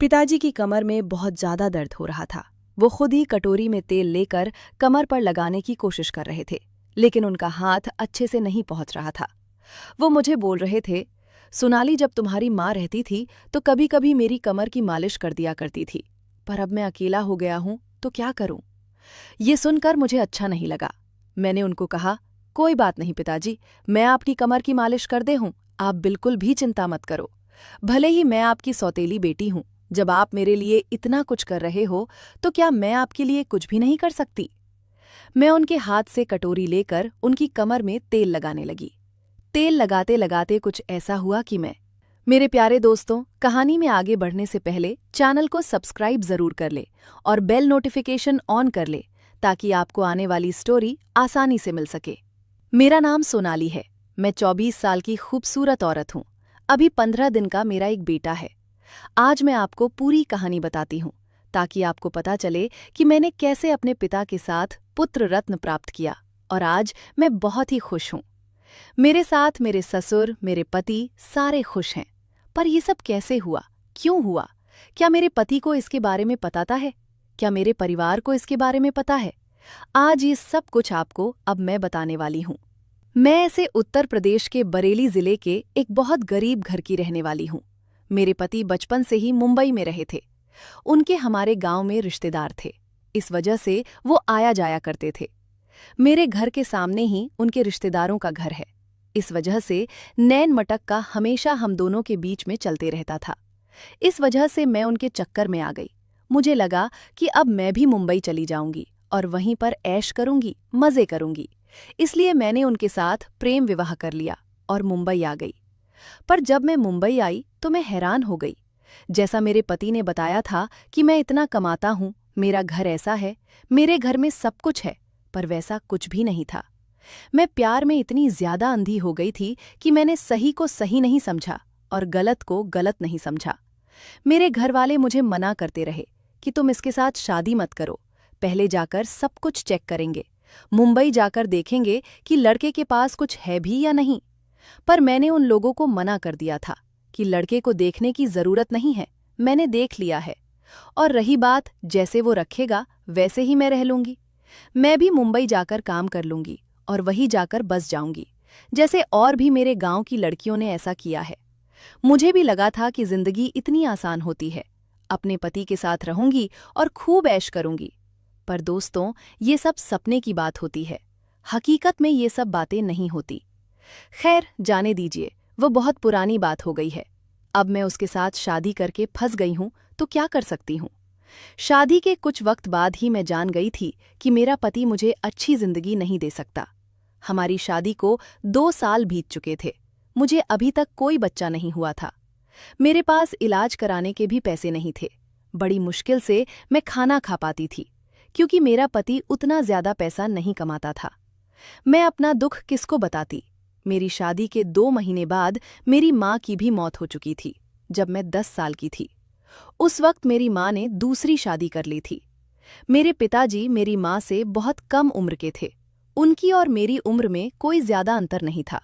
पिताजी की कमर में बहुत ज्यादा दर्द हो रहा था। वो खुद ही कटोरी में तेल लेकर कमर पर लगाने की कोशिश कर रहे थे, लेकिन उनका हाथ अच्छे से नहीं पहुंच रहा था। वो मुझे बोल रहे थे, सोनाली, जब तुम्हारी माँ रहती थी तो कभी कभी मेरी कमर की मालिश कर दिया करती थी, पर अब मैं अकेला हो गया हूं तो क्या करूं। ये सुनकर मुझे अच्छा नहीं लगा। मैंने उनको कहा, कोई बात नहीं पिताजी, मैं आपकी कमर की मालिश कर दे हूं, आप बिल्कुल भी चिंता मत करो। भले ही मैं आपकी सौतेली बेटी हूं, जब आप मेरे लिए इतना कुछ कर रहे हो तो क्या मैं आपके लिए कुछ भी नहीं कर सकती। मैं उनके हाथ से कटोरी लेकर उनकी कमर में तेल लगाने लगी। तेल लगाते लगाते कुछ ऐसा हुआ कि मेरे प्यारे दोस्तों, कहानी में आगे बढ़ने से पहले चैनल को सब्सक्राइब जरूर कर ले और बेल नोटिफिकेशन ऑन कर ले, ताकि आपको आने वाली स्टोरी आसानी से मिल सके। मेरा नाम सोनाली है। मैं 24 साल की खूबसूरत औरत हूँ। अभी 15 दिन का मेरा एक बेटा है। आज मैं आपको पूरी कहानी बताती हूँ, ताकि आपको पता चले कि मैंने कैसे अपने पिता के साथ पुत्र रत्न प्राप्त किया, और आज मैं बहुत ही खुश हूँ। मेरे साथ मेरे ससुर, मेरे पति सारे खुश हैं। पर ये सब कैसे हुआ, क्यों हुआ? क्या मेरे पति को इसके बारे में पता है? क्या मेरे परिवार को इसके बारे में पता है? आज ये सब कुछ आपको अब मैं बताने वाली हूँ। मैं ऐसे उत्तर प्रदेश के बरेली जिले के एक बहुत गरीब घर की रहने वाली हूँ। मेरे पति बचपन से ही मुंबई में रहे थे। उनके हमारे गांव में रिश्तेदार थे, इस वजह से वो आया जाया करते थे। मेरे घर के सामने ही उनके रिश्तेदारों का घर है, इस वजह से नैन मटक का हमेशा हम दोनों के बीच में चलते रहता था। इस वजह से मैं उनके चक्कर में आ गई। मुझे लगा कि अब मैं भी मुंबई चली जाऊंगी और वहीं पर ऐश करूंगी, मजे करूंगी। इसलिए मैंने उनके साथ प्रेम विवाह कर लिया और मुंबई आ गई। पर जब मैं मुंबई आई तो मैं हैरान हो गई। जैसा मेरे पति ने बताया था कि मैं इतना कमाता हूँ, मेरा घर ऐसा है, मेरे घर में सब कुछ है, पर वैसा कुछ भी नहीं था। मैं प्यार में इतनी ज्यादा अंधी हो गई थी कि मैंने सही को सही नहीं समझा और गलत को गलत नहीं समझा। मेरे घर वाले मुझे मना करते रहे कि तुम इसके साथ शादी मत करो, पहले जाकर सब कुछ चेक करेंगे, मुंबई जाकर देखेंगे कि लड़के के पास कुछ है भी या नहीं। पर मैंने उन लोगों को मना कर दिया था कि लड़के को देखने की जरूरत नहीं है, मैंने देख लिया है, और रही बात जैसे वो रखेगा वैसे ही मैं रह लूंगी। मैं भी मुंबई जाकर काम कर लूंगी और वहीं जाकर बस जाऊंगी, जैसे और भी मेरे गांव की लड़कियों ने ऐसा किया है। मुझे भी लगा था कि जिंदगी इतनी आसान होती है, अपने पति के साथ रहूंगी और खूब ऐश करूंगी। पर दोस्तों, ये सब सपने की बात होती है, हकीकत में ये सब बातें नहीं होती। खैर, जाने दीजिए, वो बहुत पुरानी बात हो गई है। अब मैं उसके साथ शादी करके फंस गई हूं तो क्या कर सकती हूं। शादी के कुछ वक्त बाद ही मैं जान गई थी कि मेरा पति मुझे अच्छी जिंदगी नहीं दे सकता। हमारी शादी को 2 साल बीत चुके थे। मुझे अभी तक कोई बच्चा नहीं हुआ था। मेरे पास इलाज कराने के भी पैसे नहीं थे। बड़ी मुश्किल से मैं खाना खा पाती थी, क्योंकि मेरा पति उतना ज्यादा पैसा नहीं कमाता था। मैं अपना दुख किसको बताती। मेरी शादी के 2 महीने बाद मेरी माँ की भी मौत हो चुकी थी, जब मैं 10 साल की थी। उस वक्त मेरी माँ ने दूसरी शादी कर ली थी। मेरे पिताजी मेरी माँ से बहुत कम उम्र के थे। उनकी और मेरी उम्र में कोई ज्यादा अंतर नहीं था।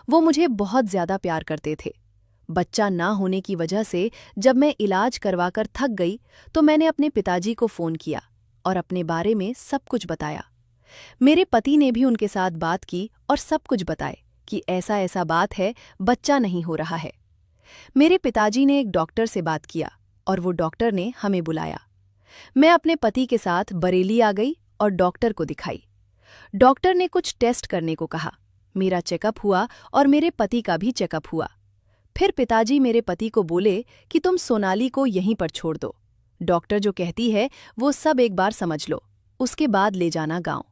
वो मुझे बहुत ज्यादा प्यार करते थे। बच्चा ना होने की वजह से जब मैं इलाज करवाकर थक गई तो मैंने अपने पिताजी को फोन किया और अपने बारे में सब कुछ बताया। मेरे पति ने भी उनके साथ बात की और सब कुछ बताए कि ऐसा ऐसा बात है, बच्चा नहीं हो रहा है। मेरे पिताजी ने एक डॉक्टर से बात किया और वो डॉक्टर ने हमें बुलाया। मैं अपने पति के साथ बरेली आ गई और डॉक्टर को दिखाई। डॉक्टर ने कुछ टेस्ट करने को कहा। मेरा चेकअप हुआ और मेरे पति का भी चेकअप हुआ। फिर पिताजी मेरे पति को बोले कि तुम सोनाली को यहीं पर छोड़ दो। डॉक्टर जो कहती है वो सब एक बार समझ लो, उसके बाद ले जाना गांव।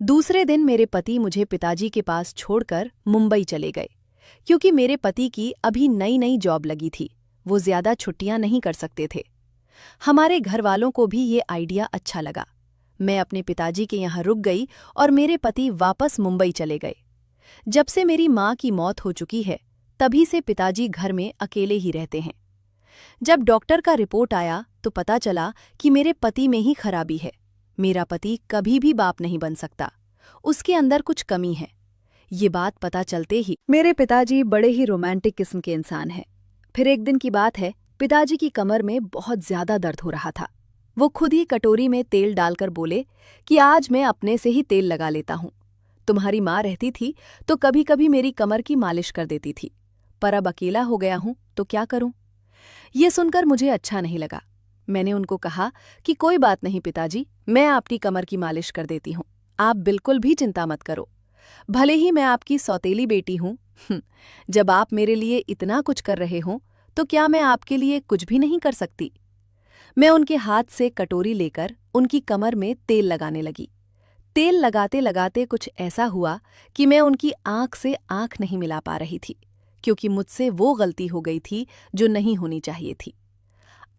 दूसरे दिन मेरे पति मुझे पिताजी के पास छोड़कर मुंबई चले गए, क्योंकि मेरे पति की अभी नई नई जॉब लगी थी। वो ज्यादा छुट्टियां नहीं कर सकते थे। हमारे घर वालों को भी ये आइडिया अच्छा लगा। मैं अपने पिताजी के यहाँ रुक गई और मेरे पति वापस मुंबई चले गए। जब से मेरी माँ की मौत हो चुकी है, तभी से पिताजी घर में अकेले ही रहते हैं। जब डॉक्टर का रिपोर्ट आया तो पता चला कि मेरे पति में ही खराबी है। मेरा पति कभी भी बाप नहीं बन सकता, उसके अंदर कुछ कमी है। ये बात पता चलते ही मेरे पिताजी बड़े ही रोमांटिक किस्म के इंसान हैं। फिर एक दिन की बात है पिताजी की कमर में बहुत ज्यादा दर्द हो रहा था। वो खुद ही कटोरी में तेल डालकर बोले कि आज मैं अपने से ही तेल लगा लेता हूँ। तुम्हारी माँ रहती थी तो कभी कभी मेरी कमर की मालिश कर देती थी, पर अब अकेला हो गया हूँ तो क्या करूँ। ये सुनकर मुझे अच्छा नहीं लगा। मैंने उनको कहा कि कोई बात नहीं पिताजी, मैं आपकी कमर की मालिश कर देती हूँ, आप बिल्कुल भी चिंता मत करो। भले ही मैं आपकी सौतेली बेटी हूँ, जब आप मेरे लिए इतना कुछ कर रहे हो तो क्या मैं आपके लिए कुछ भी नहीं कर सकती। मैं उनके हाथ से कटोरी लेकर उनकी कमर में तेल लगाने लगी। तेल लगाते लगाते कुछ ऐसा हुआ कि मैं उनकी आंख से आंख नहीं मिला पा रही थी, क्योंकि मुझसे वो गलती हो गई थी जो नहीं होनी चाहिए थी।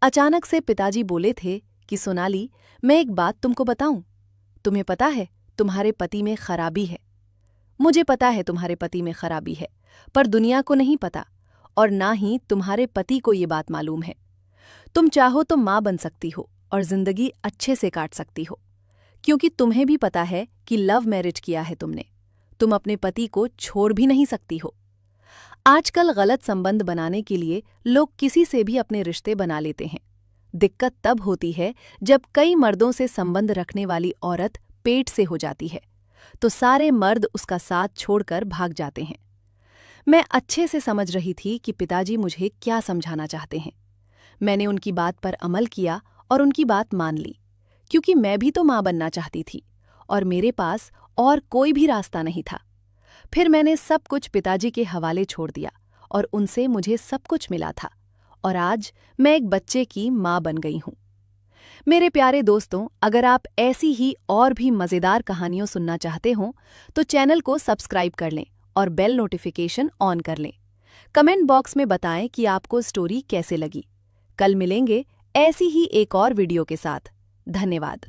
अचानक से पिताजी बोले थे कि सोनाली, मैं एक बात तुमको बताऊं। तुम्हें पता है तुम्हारे पति में खराबी है। मुझे पता है तुम्हारे पति में खराबी है, पर दुनिया को नहीं पता, और ना ही तुम्हारे पति को ये बात मालूम है। तुम चाहो तो माँ बन सकती हो और जिंदगी अच्छे से काट सकती हो, क्योंकि तुम्हें भी पता है कि लव मैरिज किया है तुमने। तुम अपने पति को छोड़ भी नहीं सकती हो। आजकल गलत संबंध बनाने के लिए लोग किसी से भी अपने रिश्ते बना लेते हैं। दिक्कत तब होती है जब कई मर्दों से संबंध रखने वाली औरत पेट से हो जाती है, तो सारे मर्द उसका साथ छोड़कर भाग जाते हैं। मैं अच्छे से समझ रही थी कि पिताजी मुझे क्या समझाना चाहते हैं। मैंने उनकी बात पर अमल किया और उनकी बात मान ली, क्योंकि मैं भी तो माँ बनना चाहती थी और मेरे पास और कोई भी रास्ता नहीं था। फिर मैंने सब कुछ पिताजी के हवाले छोड़ दिया और उनसे मुझे सब कुछ मिला था, और आज मैं एक बच्चे की माँ बन गई हूँ। मेरे प्यारे दोस्तों, अगर आप ऐसी ही और भी मज़ेदार कहानियाँ सुनना चाहते हो तो चैनल को सब्सक्राइब कर लें और बेल नोटिफिकेशन ऑन कर लें। कमेंट बॉक्स में बताएं कि आपको स्टोरी कैसे लगी। कल मिलेंगे ऐसी ही एक और वीडियो के साथ। धन्यवाद।